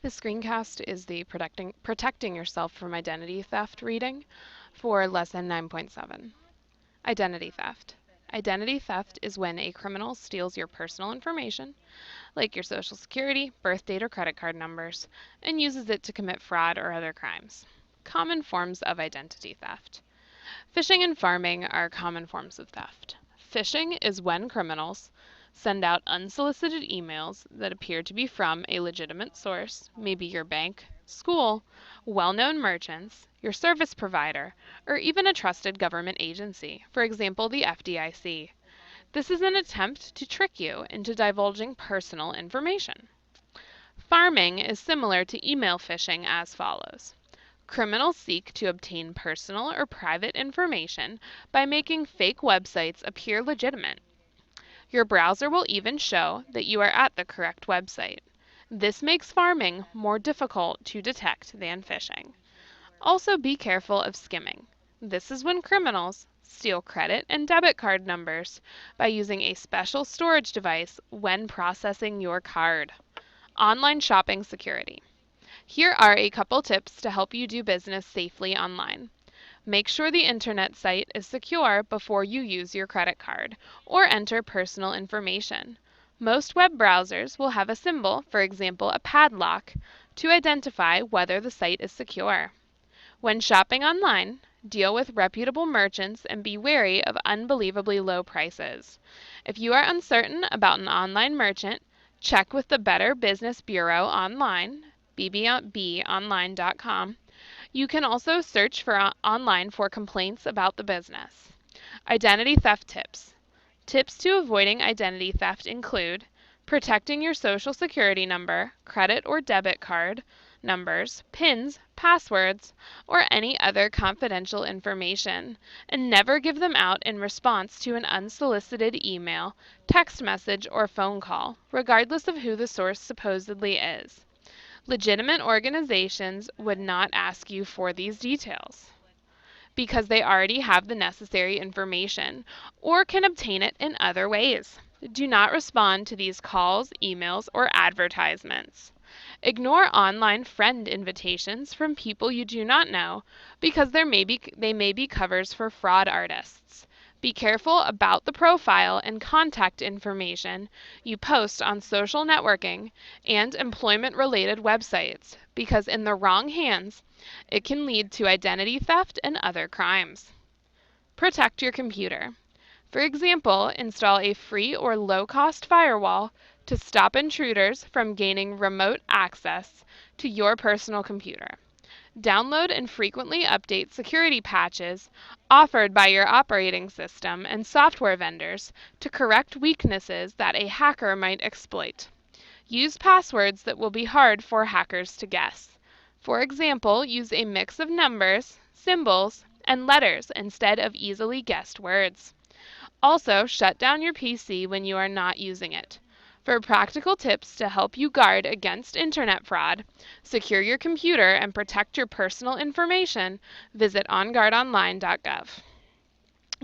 The screencast is the protecting yourself from identity theft reading for lesson 9.7. Identity theft. Identity theft is when a criminal steals your personal information, like your social security, birth date, or credit card numbers, and uses it to commit fraud or other crimes. Common forms of identity theft. Phishing and farming are common forms of theft. Phishing is when criminals send out unsolicited emails that appear to be from a legitimate source, maybe your bank, school, well-known merchants, your service provider, or even a trusted government agency, for example, the FDIC. This is an attempt to trick you into divulging personal information. Farming is similar to email phishing as follows. Criminals seek to obtain personal or private information by making fake websites appear legitimate. Your browser will even show that you are at the correct website. This makes farming more difficult to detect than phishing. Also, be careful of skimming. This is when criminals steal credit and debit card numbers by using a special storage device when processing your card. Online shopping security. Here are a couple tips to help you do business safely online. Make sure the internet site is secure before you use your credit card or enter personal information. Most web browsers will have a symbol, for example a padlock, to identify whether the site is secure. When shopping online, deal with reputable merchants and be wary of unbelievably low prices. If you are uncertain about an online merchant, check with the Better Business Bureau online, bbonline.com. You can also search online for complaints about the business. Identity theft tips. Tips to avoiding identity theft include protecting your social security number, credit or debit card numbers, PINs, passwords, or any other confidential information, and never give them out in response to an unsolicited email, text message, or phone call, regardless of who the source supposedly is. Legitimate organizations would not ask you for these details because they already have the necessary information or can obtain it in other ways. Do not respond to these calls, emails, or advertisements. Ignore online friend invitations from people you do not know because they may be covers for fraud artists. Be careful about the profile and contact information you post on social networking and employment-related websites because in the wrong hands, it can lead to identity theft and other crimes. Protect your computer. For example, install a free or low-cost firewall to stop intruders from gaining remote access to your personal computer. Download and frequently update security patches offered by your operating system and software vendors to correct weaknesses that a hacker might exploit. Use passwords that will be hard for hackers to guess. For example, use a mix of numbers, symbols, and letters instead of easily guessed words. Also, shut down your PC when you are not using it. For practical tips to help you guard against internet fraud, secure your computer, and protect your personal information, visit onguardonline.gov.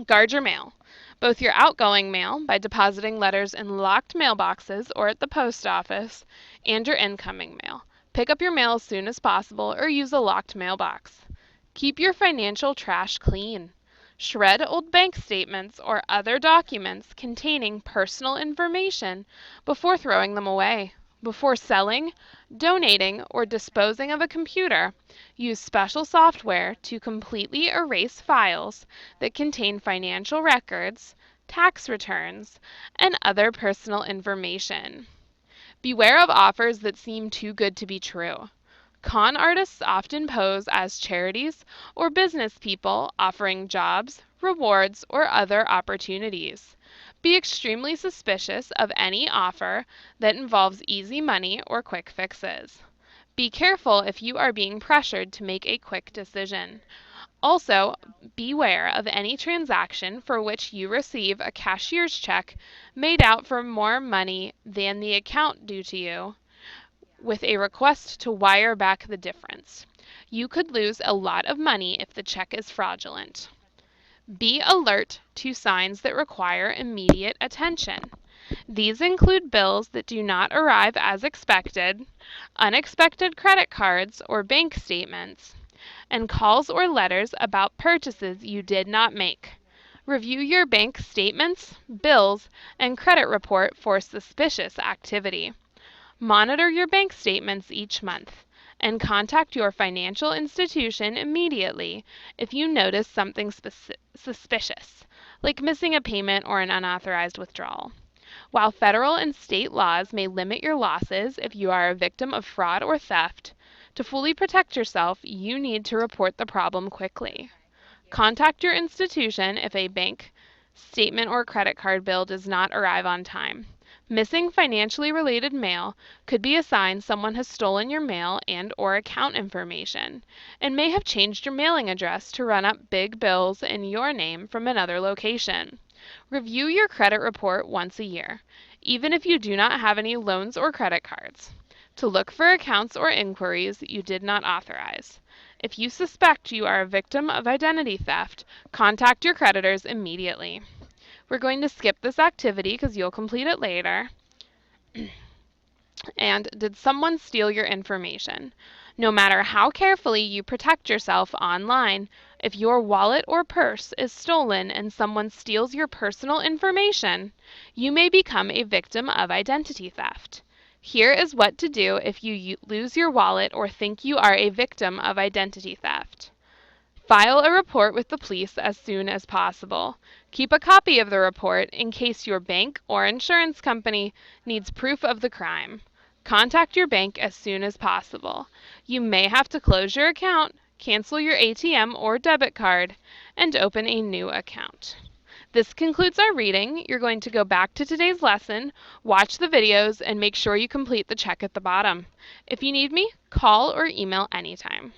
Guard your mail. Both your outgoing mail, by depositing letters in locked mailboxes or at the post office, and your incoming mail. Pick up your mail as soon as possible or use a locked mailbox. Keep your financial trash clean. Shred old bank statements or other documents containing personal information before throwing them away. Before selling, donating, or disposing of a computer, use special software to completely erase files that contain financial records, tax returns, and other personal information. Beware of offers that seem too good to be true. Con artists often pose as charities or business people offering jobs, rewards, or other opportunities. Be extremely suspicious of any offer that involves easy money or quick fixes. Be careful if you are being pressured to make a quick decision. Also, beware of any transaction for which you receive a cashier's check made out for more money than the account due to you, with a request to wire back the difference. You could lose a lot of money if the check is fraudulent. Be alert to signs that require immediate attention. These include bills that do not arrive as expected, unexpected credit cards or bank statements, and calls or letters about purchases you did not make. Review your bank statements, bills, and credit report for suspicious activity. Monitor your bank statements each month, and contact your financial institution immediately if you notice something suspicious, like missing a payment or an unauthorized withdrawal. While federal and state laws may limit your losses if you are a victim of fraud or theft, to fully protect yourself, you need to report the problem quickly. Contact your institution if a bank statement or credit card bill does not arrive on time. Missing financially related mail could be a sign someone has stolen your mail and/or account information, and may have changed your mailing address to run up big bills in your name from another location. Review your credit report once a year, even if you do not have any loans or credit cards, to look for accounts or inquiries you did not authorize. If you suspect you are a victim of identity theft, contact your creditors immediately. We're going to skip this activity because you'll complete it later. And did someone steal your information? No matter how carefully you protect yourself online, if your wallet or purse is stolen and someone steals your personal information, you may become a victim of identity theft. Here is what to do if you lose your wallet or think you are a victim of identity theft. File a report with the police as soon as possible. Keep a copy of the report in case your bank or insurance company needs proof of the crime. Contact your bank as soon as possible. You may have to close your account, cancel your ATM or debit card, and open a new account. This concludes our reading. You're going to go back to today's lesson, watch the videos, and make sure you complete the check at the bottom. If you need me, call or email anytime.